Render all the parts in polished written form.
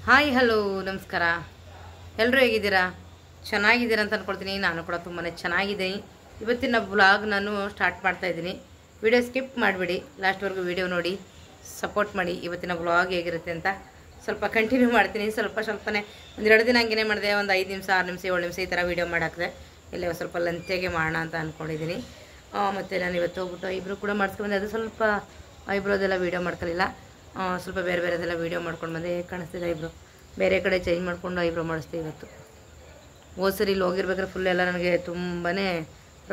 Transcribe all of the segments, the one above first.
Hi hello ನಮಸ್ಕಾರ. ಎಲ್ಲರೂ ಹೇಗಿದ್ದೀರಾ? ಚೆನ್ನಾಗಿದ್ದೀರಾ ಅಂತ ಅಂದ್ಕೊಳ್ತೀನಿ. ನಾನು ಕೂಡ ತುಂಬಾ ಚೆನ್ನಾಗಿದ್ದೀನಿ. ಇವತ್ತಿನ ಬ್ಲಾಗ್ ನಾನು ಸ್ಟಾರ್ಟ್ ಮಾಡ್ತಾಯಿದ್ದೀನಿ. ವಿಡಿಯೋ ಸ್ಕಿಪ್ ಮಾಡಿಬಿಡಿ, ಲಾಸ್ಟ್ವರೆಗೂ ವಿಡಿಯೋ ನೋಡಿ ಸಪೋರ್ಟ್ ಮಾಡಿ. ಇವತ್ತಿನ ಬ್ಲಾಗ್ ಹೇಗಿರುತ್ತೆ ಅಂತ ಸ್ವಲ್ಪ ಕಂಟಿನ್ಯೂ ಮಾಡ್ತೀನಿ. ಸ್ವಲ್ಪನೇ ಒಂದೆರಡು ದಿನ ಹಂಗೇ ಮಾಡಿದೆ. ಒಂದು 5 ನಿಮಿಷ 6 ನಿಮಿಷ 7 ನಿಮಿಷ ಈ ಥರ ವೀಡಿಯೋ ಮಾಡಾಕಿದೆ. ಇಲ್ಲೇ ಸ್ವಲ್ಪ ಲಂಚೆಗೆ ಮಾಡೋಣ ಅಂತ ಅಂದ್ಕೊಂಡಿದ್ದೀನಿ. ಮತ್ತು ನಾನು ಇವತ್ತು ಹೋಗ್ಬಿಟ್ಟು ಐಬ್ರೋ ಕೂಡ ಮಾಡಿಸ್ಕೊಂಡ್ಬಂದೆ. ಅದು ಸ್ವಲ್ಪ ಐಬ್ರೋದೆಲ್ಲ ವೀಡಿಯೋ ಮಾಡ್ಕೊಳ್ಳಿಲ್ಲ, ಸ್ವಲ್ಪ ಬೇರೆದೆಲ್ಲ ವೀಡಿಯೋ ಮಾಡ್ಕೊಂಡು ಬಂದೆ. ಹೇಗೆ ಕಾಣಿಸ್ತಿದೆ ಐಬ್ರೋ, ಬೇರೆ ಕಡೆ ಚೇಂಜ್ ಮಾಡಿಕೊಂಡು ಐಬ್ರೋ ಮಾಡಿಸ್ತೀವಿ ಇವತ್ತು. ಹೋದ ಸರಿ ಇಲ್ಲಿ ಹೋಗಿರ್ಬೇಕಾದ್ರೆ ಫುಲ್ ಎಲ್ಲ ನನಗೆ ತುಂಬಾ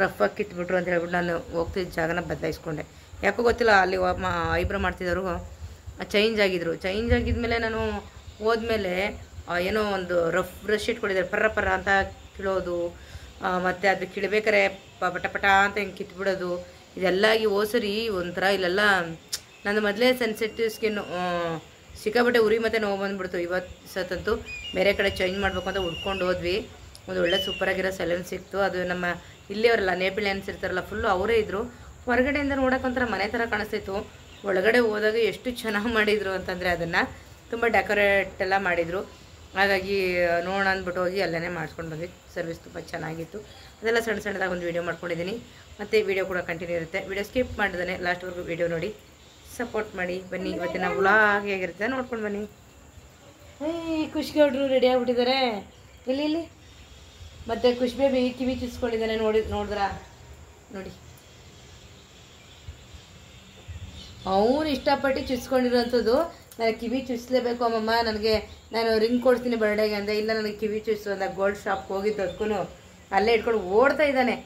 ರಫಾಗಿ ಕಿತ್ಬಿಟ್ರು ಅಂತ ಹೇಳ್ಬಿಟ್ಟು ನಾನು ಹೋಗ್ತಿದ್ದ ಜಾಗನ ಬದಲಾಯಿಸ್ಕೊಂಡೆ. ಯಾಕೋ ಗೊತ್ತಿಲ್ಲ, ಅಲ್ಲಿ ಐಬ್ರೋ ಮಾಡ್ತಿದ್ದವರು ಚೇಂಜ್ ಆಗಿದ್ಮೇಲೆ ನಾನು ಹೋದ್ಮೇಲೆ ಏನೋ ಒಂದು ರಫ್ ಬ್ರಷ್ ಇಟ್ಕೊಂಡಿದ್ದಾರೆ, ಪರ್ರ ಅಂತ ಕಿಳೋದು, ಮತ್ತು ಅದು ಕಿಳ್ಬೇಕಾರೆ ಪಟ ಅಂತ ಹಿಂಗೆ ಕಿತ್ಬಿಡೋದು, ಇದೆಲ್ಲಾಗಿ ಹೋದ ಸರಿ ಒಂಥರ ಇಲ್ಲೆಲ್ಲ ನಂದು ಮೊದಲೇ ಸೆನ್ಸಿಟಿವ್ ಸ್ಕಿನ್ನು, ಸಿಕ್ಕಾಬಟ್ಟೆ ಉರಿ ಮತ್ತು ನೋವು ಬಂದುಬಿಡ್ತು. ಇವತ್ತು ಸತ್ತಂತೂ ಬೇರೆ ಕಡೆ ಚೇಂಜ್ ಮಾಡಬೇಕು ಅಂತ ಹುಡ್ಕೊಂಡು ಹೋದ್ವಿ. ಒಂದು ಒಳ್ಳೆ ಸೂಪರಾಗಿರೋ ಸೆಲೂನ್ ಸಿಕ್ತು. ಅದು ನಮ್ಮ ಇಲ್ಲಿಯವರಲ್ಲ, ನೇಪಿಳಿಯನ್ಸ್ ಇರ್ತಾರಲ್ಲ, ಫುಲ್ಲು ಅವರೇ ಇದ್ದರು. ಹೊರಗಡೆಯಿಂದ ನೋಡೋಕ್ಕೊಂಥರ ಮನೆ ಥರ ಕಾಣಿಸ್ತಿತ್ತು. ಒಳಗಡೆ ಹೋದಾಗ ಎಷ್ಟು ಚೆನ್ನಾಗಿ ಮಾಡಿದರು ಅಂತಂದರೆ ಅದನ್ನು ತುಂಬ ಡೆಕೋರೇಟ್ ಎಲ್ಲ ಮಾಡಿದರು. ಹಾಗಾಗಿ ನೋಡೋಣ ಅಂದ್ಬಿಟ್ಟು ಹೋಗಿ ಅಲ್ಲೇ ಮಾಡಿಸ್ಕೊಂಡು ಬಂದ್ವಿ. ಸರ್ವಿಸ್ ತುಂಬ ಚೆನ್ನಾಗಿತ್ತು. ಅದೆಲ್ಲ ಸಣ್ಣದಾಗಿ ಒಂದು ವೀಡಿಯೋ ಮಾಡ್ಕೊಂಡಿದ್ದೀನಿ. ಮತ್ತು ವೀಡಿಯೋ ಕೂಡ ಕಂಟಿನ್ಯೂ ಇರುತ್ತೆ. ವೀಡಿಯೋ ಸ್ಕಿಪ್ ಮಾಡಿದಾನೆ ಲಾಸ್ಟ್ವರೆಗೂ ವೀಡಿಯೋ ನೋಡಿ ಸಪೋರ್ಟ್ ಮಾಡಿ. ಬನ್ನಿ, ಇವತ್ತಿನ ವ್ಲಾಗ್ ಹೇಗಿರುತ್ತೆ ನೋಡ್ಕೊಂಡು ಬನ್ನಿ. ಖುಷ್ಗೌಡ್ರು ರೆಡಿ ಆಗಿಬಿಟ್ಟಿದ್ದಾರೆ. ಇಲ್ಲಿ ಮತ್ತು ಖುಷ್ ಬೇಬಿ ಕಿವಿ ಚುಚ್ಕೊಂಡಿದ್ದಾನೆ. ನೋಡಿದ್ರಾ ನೋಡಿ, ಅವನು ಇಷ್ಟಪಟ್ಟು ಚುಚ್ಕೊಂಡಿರೋಂಥದ್ದು. ನನಗೆ ಕಿವಿ ಚುಚ್ಲೇಬೇಕು ಅಮ್ಮಮ್ಮ, ನಾನು ರಿಂಗ್ ಕೊಡ್ತೀನಿ ಬರ್ಡೇಗೆ ಅಂದೆ. ಇಲ್ಲ, ನನಗೆ ಕಿವಿ ಚುಚ್ಚು ಅಂದ. ಗೋಲ್ಡ್ ಶಾಪ್ಗೆ ಹೋಗಿದ್ದು ಅದಕ್ಕೂ ಅಲ್ಲೇ ಇಟ್ಕೊಂಡು ಓಡ್ತಾ ಇದ್ದಾನೆ.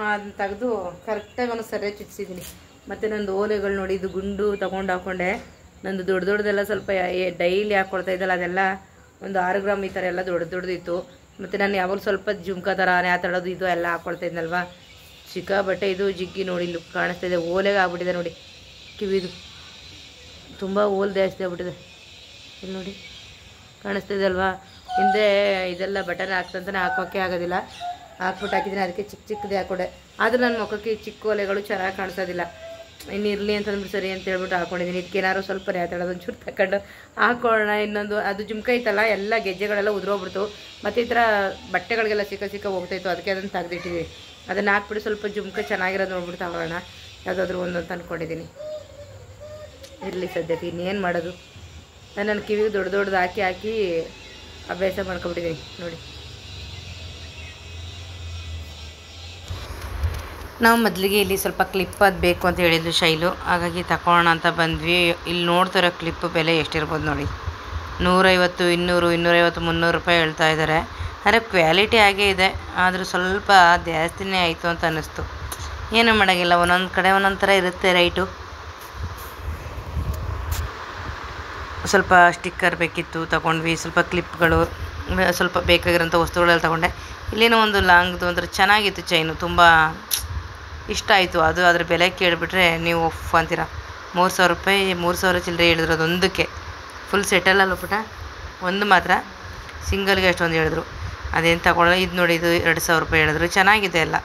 ಅದನ್ನ ತೆಗೆದು ಕರೆಕ್ಟಾಗಿ ಅವನು ಸರಿಯಾಗಿ ಚುಚ್ಚಿದ್ದೀನಿ. ಮತ್ತು ನಂದು ಓಲೆಗಳು ನೋಡಿ, ಇದು ಗುಂಡು ತೊಗೊಂಡು ಹಾಕ್ಕೊಂಡೆ. ನಂದು ದೊಡ್ಡದೆಲ್ಲ ಸ್ವಲ್ಪ ಡೈಲಿ ಹಾಕ್ಕೊಳ್ತಾ ಇದ್ದಲ್ಲ, ಅದೆಲ್ಲ ಒಂದು 6 ಗ್ರಾಮ್ ಈ ಥರ ಎಲ್ಲ ದೊಡ್ಡದಿತ್ತು. ಮತ್ತು ನಾನು ಯಾವಾಗ ಸ್ವಲ್ಪ ಜುಮ್ಕ ಥರ ನ್ಯಾತಾಡೋದು ಇದು ಎಲ್ಲ ಹಾಕ್ಕೊಳ್ತಾ ಇದ್ನಲ್ವ, ಸಿಕ್ಕಾಬಟ್ಟೆ ಇದು ಜಿಗ್ಗಿ ನೋಡಿ ಲುಕ್ ಕಾಣಿಸ್ತಾ ಇದೆ. ಓಲೆಗೆ ಆಗ್ಬಿಟ್ಟಿದೆ ನೋಡಿ, ಕಿವಿದು ತುಂಬ ಓಲ್ ಜಾಸ್ತಿ ಆಗ್ಬಿಟ್ಟಿದೆ. ಇಲ್ಲಿ ನೋಡಿ ಕಾಣಿಸ್ತಿದೆ ಅಲ್ವಾ. ಹಿಂದೆ ಇದೆಲ್ಲ ಬಟನ್ ಹಾಕ್ತಂತಾನೆ ಹಾಕೋಕ್ಕೆ ಆಗೋದಿಲ್ಲ, ಹಾಕ್ಬಿಟ್ಟು ಹಾಕಿದ್ದೀನಿ. ಅದಕ್ಕೆ ಚಿಕ್ಕದೇ ಹಾಕ್ಕೊಂಡೆ. ಆದರೂ ನನ್ನ ಮುಖಕ್ಕೆ ಚಿಕ್ಕ ಓಲೆಗಳು ಚೆನ್ನಾಗಿ ಕಾಣಿಸೋದಿಲ್ಲ. ಇನ್ನು ಇರಲಿ ಅಂತಂದ್ಬಿಟ್ಟು ಸರಿ ಅಂತ ಹೇಳ್ಬಿಟ್ಟು ಹಾಕ್ಕೊಂಡಿದ್ದೀನಿ. ಇದಕ್ಕೇನಾದ್ರು ಸ್ವಲ್ಪ ನ್ಯಾತಾಡೋದು ಒಂಚೂರು ತಗೊಂಡು ಹಾಕೊಳ್ಳೋಣ. ಇನ್ನೊಂದು ಅದು ಜುಮ್ಕ ಐತಲ್ಲ, ಎಲ್ಲ ಗೆಜ್ಜೆಗಳೆಲ್ಲ ಉದುರೋಗ್ಬಿಡ್ತು. ಮತ್ತು ಈ ಥರ ಬಟ್ಟೆಗಳಿಗೆಲ್ಲ ಸಿಕ್ಕ ಹೋಗ್ತಾಯಿತ್ತು. ಅದಕ್ಕೆ ಅದನ್ನು ತೆಗೆದಿಟ್ಟಿದ್ದೀನಿ. ಅದನ್ನು ಹಾಕ್ಬಿಟ್ಟು ಸ್ವಲ್ಪ ಜುಮ್ಕ ಚೆನ್ನಾಗಿರೋದು ನೋಡ್ಬಿಟ್ಟು ತಗೊಳ್ಳೋಣ ಯಾವುದಾದ್ರೂ ಒಂದು ಅಂತ ಅಂದ್ಕೊಂಡಿದ್ದೀನಿ. ಇರಲಿ ಸದ್ಯಕ್ಕೆ, ಇನ್ನೇನು ಮಾಡೋದು. ನನ್ನ ಕಿವಿಗೆ ದೊಡ್ಡದು ಹಾಕಿ ಅಭ್ಯಾಸ ಮಾಡ್ಕೊಬಿಟ್ಟಿದ್ದೀನಿ ನೋಡಿ. ನಾವು ಮೊದಲಿಗೆ ಇಲ್ಲಿ ಸ್ವಲ್ಪ ಕ್ಲಿಪ್ ಅದು ಬೇಕು ಅಂತ ಹೇಳಿದ್ರು ಶೈಲು, ಹಾಗಾಗಿ ತಗೊಳ್ಳೋಣ ಅಂತ ಬಂದ್ವಿ. ಇಲ್ಲಿ ನೋಡ್ತಿರೋ ಕ್ಲಿಪ್ ಬೆಲೆ ಎಷ್ಟಿರ್ಬೋದು ನೋಡಿ, 150, 200, 250, 300 ರೂಪಾಯಿ ಹೇಳ್ತಾ ಇದ್ದಾರೆ. ಅಂದರೆ ಕ್ವಾಲಿಟಿ ಆಗೇ ಇದೆ, ಆದರೂ ಸ್ವಲ್ಪ ಜಾಸ್ತಿನೇ ಆಯಿತು ಅಂತ ಅನ್ನಿಸ್ತು. ಏನೂ ಮಾಡೋಂಗಿಲ್ಲ, ಒಂದೊಂದು ಕಡೆ ಒಂದೊಂದು ಥರ ಇರುತ್ತೆ ರೈಟು. ಸ್ವಲ್ಪ ಸ್ಟಿಕ್ಕರ್ ಬೇಕಿತ್ತು, ತಗೊಂಡ್ವಿ. ಸ್ವಲ್ಪ ಕ್ಲಿಪ್ಗಳು, ಸ್ವಲ್ಪ ಬೇಕಾಗಿರೋಂಥ ವಸ್ತುಗಳೆಲ್ಲ ತಗೊಂಡೆ. ಇಲ್ಲೇನೋ ಒಂದು ಲಾಂಗ್ದು ಅಂದ್ರೆ ಚೆನ್ನಾಗಿತ್ತು ಚೈನು, ತುಂಬ ಇಷ್ಟ ಆಯಿತು. ಅದು ಅದ್ರ ಬೆಲೆ ಕೇಳಿಬಿಟ್ರೆ ನೀವು ಒಫ್ ಅಂತೀರ. 3000 ರೂಪಾಯಿ, 3000 ಚಿಲ್ಲರೆ ಹೇಳಿದ್ರು ಅದೊಂದಕ್ಕೆ. ಫುಲ್ ಸೆಟಲ್ಲ ಪುಟ, ಒಂದು ಮಾತ್ರ ಸಿಂಗಲ್ಗೆ ಅಷ್ಟೊಂದು ಹೇಳಿದ್ರು. ಅದೇನು ತಗೊಳ್ಳೋ. ಇದು ನೋಡಿ, ಇದು 2000 ರೂಪಾಯಿ ಹೇಳಿದ್ರು. ಚೆನ್ನಾಗಿದೆ ಎಲ್ಲ.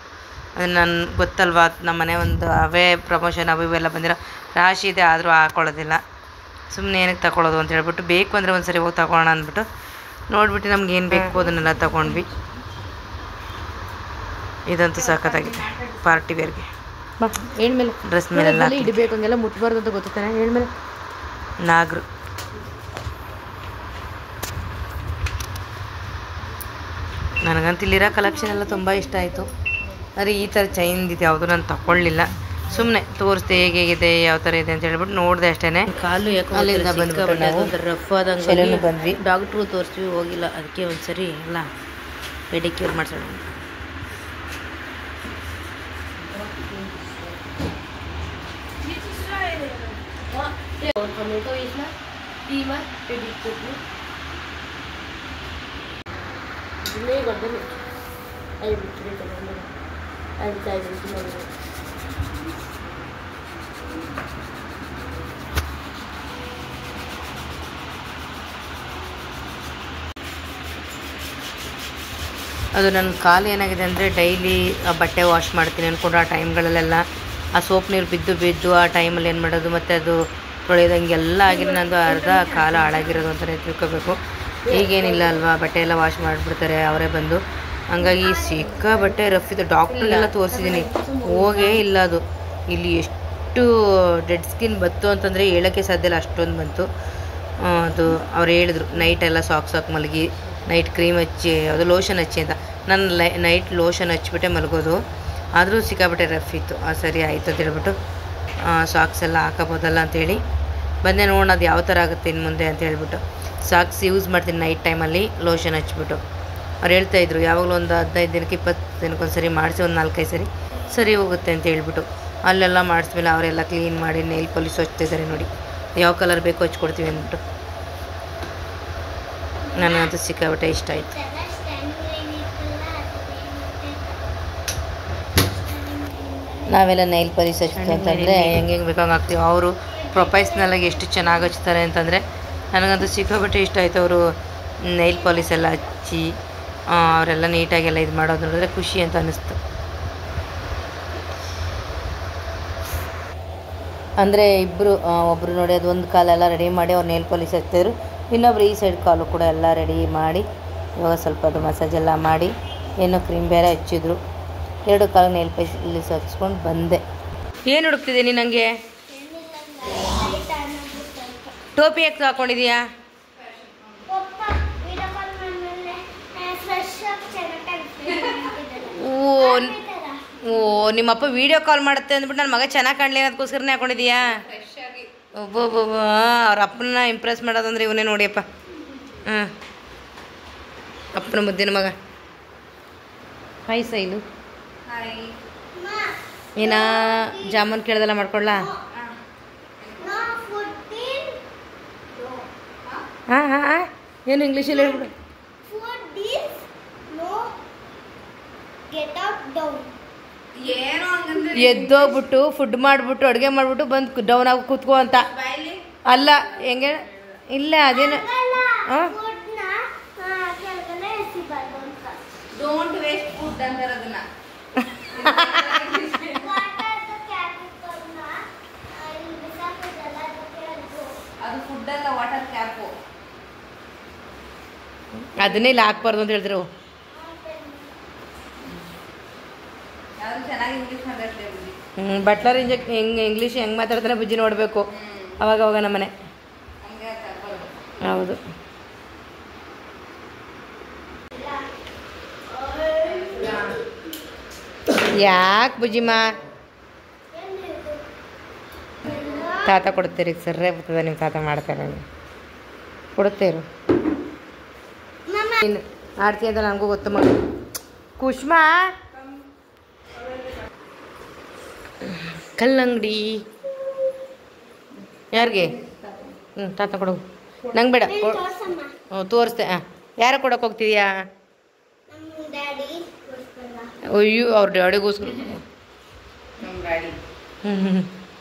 ಅದು ನನ್ನ ಗೊತ್ತಲ್ವಾ, ನಮ್ಮ ಮನೆ ಒಂದು ಅವೇ ಪ್ರಮೋಷನ್ ಇವೆಲ್ಲ ಬಂದಿರೋ ರಾಶಿ ಇದೆ, ಆದರೂ ಹಾಕ್ಕೊಳ್ಳೋದಿಲ್ಲ. ಸುಮ್ಮನೆ ಏನಕ್ಕೆ ತಗೊಳ್ಳೋದು ಅಂತ ಹೇಳ್ಬಿಟ್ಟು, ಬೇಕು ಅಂದರೆ ಒಂದು ಸರಿ ಹೋಗಿ ತಗೊಳ್ಳೋಣ ಅಂದ್ಬಿಟ್ಟು ನೋಡಿಬಿಟ್ಟು ನಮ್ಗೆ ಏನು ಬೇಕು ಅದನ್ನೆಲ್ಲ ತಗೊಂಡ್ವಿ. ಇದಂತೂ ಸಖತ್ತಾಗಿದೆ ಪಾರ್ಟಿ ವೇರ್ಗೆ. ಬಾ ಹೇಳ್ಮೇಲೆ ಡ್ರೆಸ್ ಮೇಲೆಲ್ಲ ಇಡಬೇಕು, ಹಂಗೆಲ್ಲ ಮುಟ್ಬಾರ್ದು ಅಂತ ಗೊತ್ತಾನೆ. ಹೇಳ್ಮೇಲೆ ನಾಗರು ನನಗಂತೂ ಇಲ್ಲಿರೋ ಕಲೆಕ್ಷನ್ ಎಲ್ಲ ತುಂಬ ಇಷ್ಟ ಆಯಿತು. ಆದರೆ ಈ ಥರ ಚೈನ್ದಿದ್ದು ಯಾವುದು ನಾನು ತಗೊಳ್ಳಿಲ್ಲ. ಸುಮ್ಮನೆ ತೋರಿಸ್ದೆ ಹೇಗಿದೆ, ಯಾವ ಥರ ಇದೆ ಅಂತ ಹೇಳ್ಬಿಟ್ಟು ನೋಡಿದೆ ಅಷ್ಟೇ. ಕಾಲು ಅಲ್ಲಿಂದ ಬಂದ್ಬಿಟ್ಟು ರಫ್ ಆದಂಗೆ ಬಂದ್ವಿ. ಡಾಕ್ಟ್ರು ತೋರಿಸ್ತೀವಿ, ಹೋಗಿಲ್ಲ. ಅದಕ್ಕೆ ಒಂದು ಸರಿ ಎಲ್ಲ ಪೆಡಿಕ್ಯೂರ್ ಮಾಡಿಸೋಣ. टोमेटो इसमें टीमा पेडिक्यूर नहीं करते हैं। आई बिक्री करते हैं, आई चाय बिक्री करते हैं। ಅದು ನನ್ನ ಕಾಲು ಏನಾಗಿದೆ ಅಂದರೆ, ಡೈಲಿ ಬಟ್ಟೆ ವಾಶ್ ಮಾಡ್ತೀನಿ ಅಂದ್ಕೊಂಡು ಆ ಟೈಮ್ಗಳಲ್ಲೆಲ್ಲ ಆ ಸೋಪ್ ನೀರು ಬಿದ್ದು ಆ ಟೈಮಲ್ಲಿ ಏನು ಮಾಡೋದು, ಮತ್ತು ಅದು ತೊಳೆಯೋದಂಗೆಲ್ಲ ಆಗಿದೆ. ನಂದು ಅರ್ಧ ಕಾಲ ಹಾಳಾಗಿರೋದು ಅಂತಲೇ ತಿಳ್ಕೊಬೇಕು. ಈಗೇನಿಲ್ಲ ಅಲ್ವಾ, ಬಟ್ಟೆ ಎಲ್ಲ ವಾಶ್ ಮಾಡಿಬಿಡ್ತಾರೆ ಅವರೇ ಬಂದು. ಹಂಗಾಗಿ ಸಿಕ್ಕಾಬಟ್ಟೆ ರಫ್ ಇದು. ಡಾಕ್ಟ್ರಿಗೆಲ್ಲ ತೋರಿಸಿದ್ದೀನಿ, ಹೋಗೇ ಇಲ್ಲ ಅದು. ಇಲ್ಲಿ ಎಷ್ಟು ಡೆಡ್ ಸ್ಕಿನ್ ಬಂತು ಅಂತಂದರೆ ಹೇಳೋಕ್ಕೆ ಸಾಧ್ಯ ಇಲ್ಲ, ಅಷ್ಟೊಂದು ಬಂತು. ಅದು ಅವ್ರು ಹೇಳಿದ್ರು ನೈಟೆಲ್ಲ ಸಾಕ್ಸ್ ಹಾಕಿ ಮಲಗಿ, ನೈಟ್ ಕ್ರೀಮ್ ಹಚ್ಚಿ, ಅದು ಲೋಷನ್ ಹಚ್ಚಿ ಅಂತ. ನಾನು ನೈಟ್ ಲೋಷನ್ ಹಚ್ಬಿಟ್ಟೆ ಮಲಗೋದು, ಆದರೂ ಸಿಕ್ಕಾಬಿಟ್ಟೆ ರಫ್ ಇತ್ತು. ಸರಿ ಆಯಿತು ಅಂತ ಹೇಳ್ಬಿಟ್ಟು ಸಾಕ್ಸ್ ಎಲ್ಲ ಹಾಕೋಬೋದಲ್ಲ ಅಂತೇಳಿ ಬಂದೆ. ನೋಡೋಣ ಅದು ಯಾವ ಥರ ಆಗುತ್ತೆ ಇನ್ನು ಮುಂದೆ ಅಂತ ಹೇಳ್ಬಿಟ್ಟು ಸಾಕ್ಸ್ ಯೂಸ್ ಮಾಡ್ತೀನಿ ನೈಟ್ ಟೈಮಲ್ಲಿ ಲೋಷನ್ ಹಚ್ಬಿಟ್ಟು. ಅವ್ರು ಹೇಳ್ತಾಯಿದ್ರು ಯಾವಾಗಲೂ ಒಂದು 15 ದಿನಕ್ಕೆ 20 ದಿನಕ್ಕೊಂದು ಸರಿ ಮಾಡಿಸಿ, ಒಂದು 4-5 ಸರಿ ಹೋಗುತ್ತೆ ಅಂತ ಹೇಳ್ಬಿಟ್ಟು. ಅಲ್ಲೆಲ್ಲ ಮಾಡಿಸ್ಮೇಲೆ ಅವರೆಲ್ಲ ಕ್ಲೀನ್ ಮಾಡಿ ನೈಲ್ ಪಾಲಿಶ್ ಹಚ್ತಿದ್ದಾರೆ ನೋಡಿ, ಯಾವ ಕಲರ್ ಬೇಕೋ ಹಚ್ಕೊಡ್ತೀವಿ ಅಂದ್ಬಿಟ್ಟು. ನನಗಂತೂ ಸಿಕ್ಕಾಬಿಟ್ಟೆ ಇಷ್ಟ ಆಯಿತು. ನಾವೆಲ್ಲ ನೈಲ್ ಪಾಲಿಶ್ ಹಚ್ತೀವಿ ಅಂತಂದರೆ ಹೆಂಗೆ ಬೇಕಾಗಿ ಹಾಕ್ತೀವಿ. ಅವರು ಪ್ರೊಫೆಷ್ನಲಾಗಿ ಎಷ್ಟು ಚೆನ್ನಾಗಿ ಹಚ್ತಾರೆ ಅಂತಂದರೆ ನನಗಂತೂ ಸಿಕ್ಕಾಬಿಟ್ಟೆ ಇಷ್ಟ ಆಯಿತು. ಅವರು ನೈಲ್ ಪಾಲಿಶ್ ಎಲ್ಲ ಹಚ್ಚಿ ಅವರೆಲ್ಲ ನೀಟಾಗೆಲ್ಲ ಇದು ಮಾಡೋದು ನೋಡಿದ್ರೆ ಖುಷಿ ಅಂತ ಅನ್ನಿಸ್ತು. ಅಂದರೆ ಇಬ್ಬರು, ಒಬ್ಬರು ನೋಡಿ ಅದು ಒಂದು ಕಾಲೆಲ್ಲ ರೆಡಿ ಮಾಡಿ ಅವ್ರು ನೇಲ್ ಪಾಲಿಶ್ ಹಚ್ತಿದ್ರು, ಇನ್ನೊಬ್ರು ಈ ಸೈಡ್ ಕಾಲು ಕೂಡ ಎಲ್ಲ ರೆಡಿ ಮಾಡಿ ಇವಾಗ ಸ್ವಲ್ಪ ಅದು ಮಸಾಜೆಲ್ಲ ಮಾಡಿ ಏನೋ ಕ್ರೀಮ್ ಬೇರೆ ಹಚ್ಚಿದ್ರು. 2 ಕಾಲು ನೇಲ್ ಪಾಲಿಶ್ ಹಚ್ಕೊಂಡು ಬಂದೆ. ಏನು ಹುಡುಕ್ತಿದ್ದೆ ನೀನು? ನನಗೆ ಟೋಪಿ ಯಾಕೆ ಹಾಕ್ಕೊಂಡಿದೀಯಾ? ಓ ನಿಮ್ಮಪ್ಪ ವೀಡಿಯೋ ಕಾಲ್ ಮಾಡುತ್ತೆ ಅಂದ್ಬಿಟ್ಟು ನನ್ನ ಮಗ ಚೆನ್ನಾಗಿ ಕಾಣಲಿ ಅನ್ನೋದಕ್ಕೋಸ್ಕರನೇ ಹಾಕೊಂಡಿದೀಯಾ? ಒಬ್ಬೊಬ್ಬ ಅವ್ರ ಅಪ್ಪನ ಇಂಪ್ರೆಸ್ ಮಾಡೋದಂದ್ರೆ ಇವನೇ ನೋಡಿಯಪ್ಪ. ಅಪ್ಪನ ಮುದ್ದಿನ ಮಗ. ಹಾಯ್ ಸೈಲು. ಏನಾ ಜಾಮೂನ್ ಕೇಳ್ದಲ್ಲ ಮಾಡ್ಕೊಳ್ಳಾ? ಹಾಂ ಏನು ಇಂಗ್ಲೀಷಲ್ಲಿ ಹೇಳ್ಬಿಡು. ಎದ್ದೋಗ್ಬಿಟ್ಟು ಫುಡ್ ಮಾಡಿಬಿಟ್ಟು ಅಡುಗೆ ಮಾಡಿಬಿಟ್ಟು ಬಂದು ಡೌನ್ ಆಗಿ ಕೂತ್ಕೋ ಅಂತ ಅಲ್ಲ. ಹೆಂಗೆ ಇಲ್ಲ ಅದೇನು ಹಾಂ ಡೋಂಟ್ ವೇಸ್ಟ್ ಫುಡ್ ಅಂತಾರೆ ಅದನ್ನ. ಅದು ಫುಡ್ ಅಲ್ಲ, ವಾಟರ್ ಕ್ಯಾಪು. ಅದನ್ನೇ ಇಲ್ಲಿ ಹಾಕ್ಬಾರ್ದು ಅಂತ ಹೇಳಿದ್ರು. ಬಟ್ಲರ್ ಹೆಂಗೆ ಇಂಗ್ಲೀಷ್ ಹೆಂಗೆ ಮಾತಾಡ್ತಾನೆ ಬುಜ್ಜಿ ನೋಡಬೇಕು ಅವಾಗ ನಮ್ಮನೆ. ಹೌದು. ಯಾಕೆ ಬುಜ್ಜಿಮ್ಮ ತಾತ ಕೊಡ್ತೀರಿ? ಸರ್ರೇ ಬರ್ತದೆ ನಿಮ್ಮ ತಾತ ಮಾಡ್ತಾರೆ, ಕೊಡುತ್ತೇರು. ನೀನು ಆಡ್ತೀಯ ಅಂತ ನನಗೂ ಗೊತ್ತು ಮಗ. ಕುಷ್ಮಾ ಕಲ್ಲಂಗಡಿ ಯಾರಿಗೆ? ತಾತ ಕೊಡು. ನಂಗೆ ಬೇಡ. ತೋರಿಸ್ದೆ. ಯಾರ ಕೊಡೋಕೆ ಹೋಗ್ತಿದ್ಯಾ? ಅಯ್ಯೋ ಅವ್ರ ಡ್ಯಾಡಿಗೋಸ್ಕರ.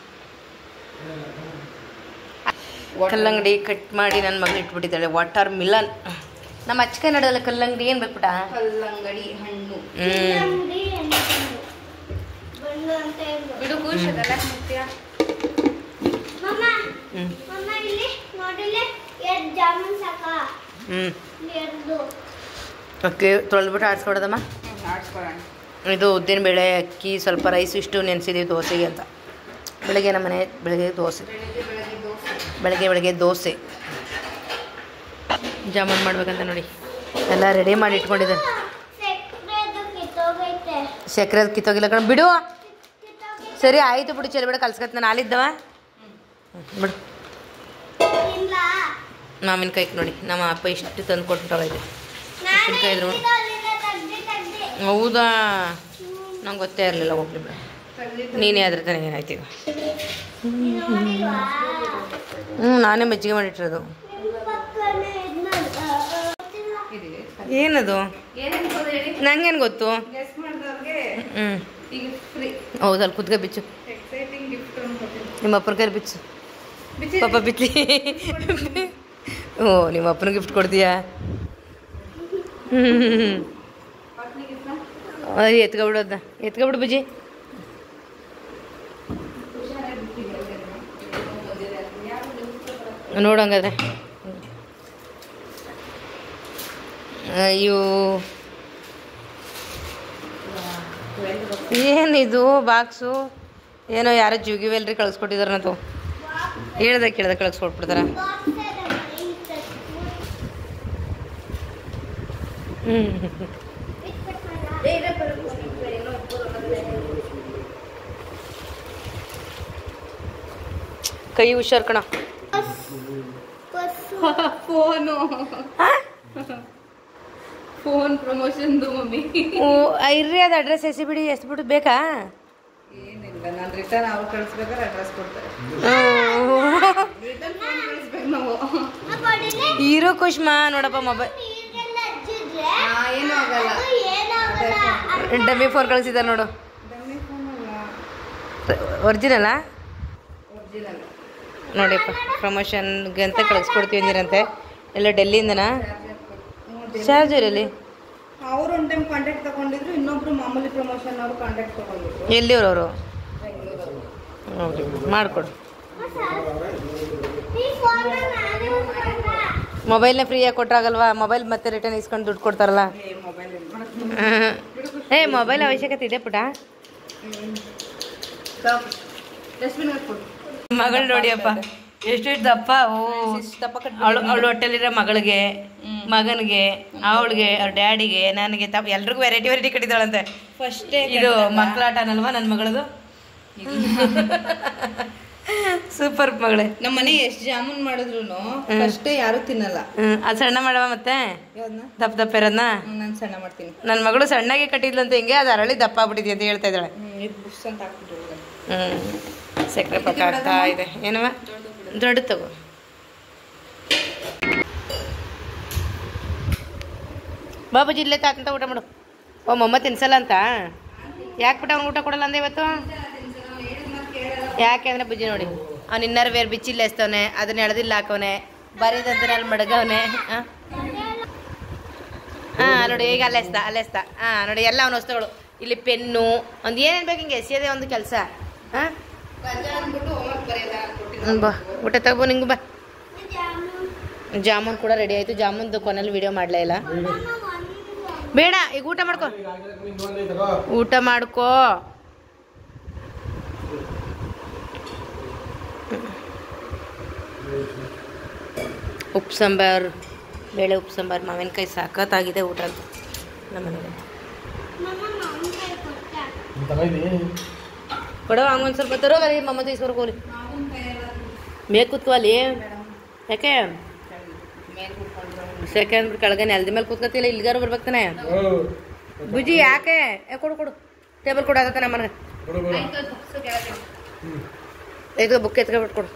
ಕಲ್ಲಂಗಡಿ ಕಟ್ ಮಾಡಿ ನನ್ನ ಮಗಳು ಇಟ್ಬಿಟ್ಟಿದ್ದಾಳೆ. ವಾಟರ್ ಮಿಲನ್. ನಮ್ಮ ಅಚ್ಚ ಕನ್ನಡದಲ್ಲಿ ಕಲ್ಲಂಗಡಿ ಏನು ಬೇಕ್ಬಿಟ್ಟ? ಕಲ್ಲಂಗಡಿ ಹಣ್ಣು. ಓಕೆ, ತೊಳೆದ್ಬಿಟ್ಟು ಆಡಿಸ್ಕೊಡೋದಮ್ಮ. ಇದು ಉದ್ದಿನಬೇಳೆ, ಅಕ್ಕಿ, ಸ್ವಲ್ಪ ರೈಸ್ ಇಷ್ಟು ನೆನೆಸಿದ್ದೀವಿ ದೋಸೆಗೆ ಅಂತ. ಬೆಳಗ್ಗೆ ನಮ್ಮ ಮನೆ ಬೆಳಗ್ಗೆ ದೋಸೆ, ಬೆಳಗ್ಗೆ ದೋಸೆ ಜಾಮೂನ್ ಮಾಡ್ಬೇಕಂತ ನೋಡಿ ಎಲ್ಲ ರೆಡಿ ಮಾಡಿ ಇಟ್ಕೊಂಡಿದ್ದಾರೆ. ಸಕ್ಕರೆ ಕಿತ್ತೋಗಿಲ್ಲ ಕಣ, ಬಿಡು. ಸರಿ ಆಯಿತು ಬಿಡು, ಚೆಲ್ಬೇಡ, ಕಲ್ಸ್ಕತ್ ನಾನು ಹಾಲಿದ್ದವ ಬಿಡು. ಮಾವಿನಕಾಯಿ ನೋಡಿ ನಮ್ಮ ಅಪ್ಪ ಇಷ್ಟು ತಂದು ಕೊಟ್ಬಿಟ್ಟವೈತೆ. ಉಪ್ಪಿನಕಾಯಿ ಇದ್ರು. ಹೌದಾ, ನಂಗೆ ಗೊತ್ತೇ ಇರಲಿಲ್ಲ. ಹೋಗ್ಲಿ ಬಿಡು, ನೀನೇ ಆದ್ರೆ ತಾನೇ ಏನಾಯ್ತೀವಿ. ನಾನೇ ಮಜ್ಜಿಗೆ ಮಾಡಿಟ್ಟಿರೋದು. ಏನದು? ನಂಗೇನು ಗೊತ್ತು? ಹೌದಲ್ಲ, ಕುದ್ಗ ಬಿಚ್ಚು. ನಿಮ್ಮ ಅಪ್ಪನ ಕೈ ಬಿಚ್ಚು ಪಾಪ, ಬಿಚ್ಚಿ. ಓ, ನಿಮ್ಮ ಅಪ್ಪನ ಗಿಫ್ಟ್ ಕೊಡ್ತೀಯಾ? ಎತ್ಕೊಬಿಡೋದ, ಎತ್ಕೊಬಿಡು ಬುಜ್ಜಿ. ನೋಡಂಗಾದ್ರೆ ಅಯ್ಯೋ ಏನಿದು ಬಾಕ್ಸು ಏನೋ ಯಾರೋ ಜುಗಿವೆಲ್ರಿ ಕಳಿಸ್ಕೊಟ್ಟಿದಾರೆ ನಾವು ಹೇಳ್ದೆ ಕೇಳ್ದೆ ಕಳಿಸ್ಕೊಟ್ಬಿಡ್ತಾರ. ಕೈ ಹುಷಾರ್ ಕಣ. ಫೋನ್ ಪ್ರಮೋಷನ್ದು ಮಮ್ಮಿ. ಇರ್ರಿ ಅದು ಅಡ್ರೆಸ್ ಬಿಡಿ ಎಷ್ಟು ಬಿಟ್ಟು ಬೇಕಾ? ಏನಿಲ್ಲ, ನಾನು ರಿಟರ್ನ್ ಅವ್ರು ಕಳಿಸ್ಬೇಕಾದ್ರೆ ಅಡ್ರೆಸ್ ಕೊಡ್ತಾರೆ. ರಿಟರ್ನ್ ಫೋನ್ ಕಳಿಸ್ಬೇಕು ನಾವು. ಹೀರೋ ಕುಷ್ಮಾ ನೋಡಪ್ಪ ಮೊಬೈಲ್ ಏನೂ ಆಗಲ್ಲ. ಡಮ್ಮಿ ಫೋನ್ ಕಳಿಸಿದ್ದಾರೆ ನೋಡು. ಒರಿಜಿನಲ್ಲಾ? ಒರಿಜಿನಲ್ ನೋಡಿಪ್ಪ ಪ್ರಮೋಷನ್ಗೆ ಅಂತ ಕಳಿಸ್ಕೊಡ್ತೀವಿ ಅಂದಿರಂತೆ. ಎಲ್ಲ ಡೆಲ್ಲಿಯಿಂದನಾ? ಚಾರ್ಜರಲ್ಲಿ ಅವ್ರು ಒಂದು ಟೈಮ್ ಕಾಂಟ್ಯಾಕ್ಟ್ ತಗೊಂಡಿದ್ರು, ಇನ್ನೊಬ್ರು ಮಾಮೂಲಿ ಪ್ರಮೋಷನ್ ಅವರು ಕಾಂಟ್ಯಾಕ್ಟ್ ತಗೊಂಡಿದ್ರು. ಎಲ್ಲಿಯವರು ಅವರು? ಬೆಂಗಳೂರು. ಮಾಡಿಕೊಡು. ಮೊಬೈಲ್ನ ಫ್ರೀಯಾಗಿ ಕೊಟ್ರಾಗಲ್ವಾ? ಮೊಬೈಲ್ ಮತ್ತೆ ರಿಟರ್ನ್ ಇಸ್ಕೊಂಡು ದುಡ್ಡು ಕೊಡ್ತಾರಲ್ಲ. ಮೊಬೈಲ್ ಅವಶ್ಯಕತೆ ಇದೆ ಪುಟ. ಡಸ್ಟ್ಬಿನ್ ಹಾಕ್ಕೊಡು. ಮಗಳು ನೋಡಿಯಪ್ಪ ಎಷ್ಟು ದಪ್ಪ. ಓ ಅವಳು ಹೊಟ್ಟೆಲಿರೋ ಮಗಳಿಗೆ, ಮಗನಿಗೆ, ಅವಳಿಗೆ, ಅವ್ರ ಡ್ಯಾಡಿಗೆ, ನನಗೆ ಎಲ್ರಿಗೂ ವೆರೈಟಿ ವೆರೈಟಿ ಕಟ್ಟಿದಾಳಂತೆ. ಫಸ್ಟೇ ಇದು ಮಕ್ಕಳಾಟನಲ್ವಾ ನನ್ನ ಮಗಳದು? ಸೂಪರ್ ಮಗಳೇ. ನಮ್ಮ ಮನೆ ಎಷ್ಟು ಜಾಮೂನ್ ಮಾಡಿದ್ರು ಫಸ್ಟೇ ಯಾರು ತಿನ್ನಲ್ಲ. ಅದು ಸಣ್ಣ ಮಾಡವ ಮತ್ತೆ ಯಾವ್ದನ್ನ? ದಪ್ಪ ದಪ್ಪ ಇರೋದನ್ನ ನಾನು ಸಣ್ಣ ಮಾಡ್ತೀನಿ. ನನ್ನ ಮಗಳು ಸಣ್ಣಗೆ ಕಟ್ಟಿದ್ಲಂತ ಹಿಂಗೆ ಅದು ಅರಳಿ ದಪ್ಪ ಆಗ್ಬಿಟ್ಟಿದೆ ಅಂತ ಹೇಳ್ತಾ ಇದ್ದಾಳೆ. ಬುಕ್ಸ್ ಅಂತ ಹಾಕ್ಬಿಟ್ಟು ಸಕ್ಕರೆ ಪಾಕ ಆಗ್ತಾ ಇದೆ. ಏನವ ದೊಡ್ಡ ತಗೋ. ಬಾಬುಜಿ ಇಲ್ಲೇ ತಾತಂತ ಊಟ ಮಾಡು. ಓ ಮೊಮ್ಮ ತಿನ್ಸಲ್ಲ ಅಂತ ಯಾಕೆ ಬಿಟ್ಟು ಅವ್ನು ಊಟ ಕೊಡಲ್ಲ ಅಂದೆ ಇವತ್ತು? ಯಾಕೆ ಅಂದರೆ ಬುಜ್ಜಿ ನೋಡಿ ಅವ್ನು ಇನ್ನರ್ ವೇರ್ ಬಿಚ್ಚಿಲ್ಲ ಎಸ್ತವನೆ, ಅದನ್ನ ಎಳೆದಿಲ್ಲ ಹಾಕವನೆ, ಬರೀದಂದ್ರೆ ಅಲ್ಲಿ ಮಡಗವನೆ. ಹಾಂ ನೋಡಿ ಈಗ ಅಲ್ಲೆಸ್ತಾ. ಹಾಂ ನೋಡಿ ಎಲ್ಲ ಅವನ ವಸ್ತುಗಳು ಇಲ್ಲಿ ಪೆನ್ನು ಒಂದು ಏನೇನು ಬೇಕು ಹಿಂಗೆ ಎಸೆಯೋದೇ ಒಂದು ಕೆಲಸ. ಹಾಂ ಬಾ ಊಟ ತಗೋ ನಿಂಗೆ ಬಾ. ಜಾಮೂನ್ ಕೂಡ ರೆಡಿ ಆಯಿತು. ಜಾಮೂನ್ದು ಕೊನೆಯಲ್ಲಿ ವಿಡಿಯೋ ಮಾಡಲೇ ಇಲ್ಲ. ಬೇಡ ಈಗ ಊಟ ಮಾಡ್ಕೊ, ಊಟ ಮಾಡ್ಕೋ. ಉಪ್ಪು ಸಾಂಬಾರು, ಬೇಳೆ ಉಪ್ಪು ಸಾಂಬಾರು, ಮಾವಿನಕಾಯಿ ಸಾಕತ್ತಾಗಿದೆ ಊಟ ಅಂತ ನಮ್ಮ ಮನೆಗೆ. ಕೊಡವ ಹಂಗೊಂದು ಸ್ವಲ್ಪ ತರೋ ಬರೀ ಮಮ್ಮ ತೀಸ್ಕೊರ್ಕೋಲಿ ಬೇಕು ಕೂತ್ಕೋ ಅಲ್ಲಿ. ಯಾಕೆ ಸೆಕೆಂಡ್ ಕೆಳಗೆ ನೆಲದ ಮೇಲೆ ಕೂತ್ಕೊತಿಲ್ಲ, ಇಲ್ಲಿಗಾರು ಬರ್ಬೇಕಾನೆ. ಬುಜ್ಜಿ ಯಾಕೆ? ಕೊಡು ಟೇಬಲ್ ಕೊಡಾಗತ್ತೆ ನಮ್ಮ ಮನೆಗೆ. ಈಗ ಬುಕ್ ಎತ್ಕೊಬಿಟ್ಟು ಕೊಡು.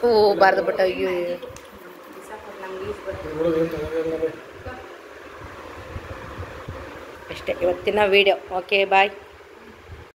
ಓ ಬಾರ್ದು ಬಿಟ್ಟ. ಅಯ್ಯೋ ಅಷ್ಟೇ ಇವತ್ತಿನ ವಿಡಿಯೋ. Okay bye.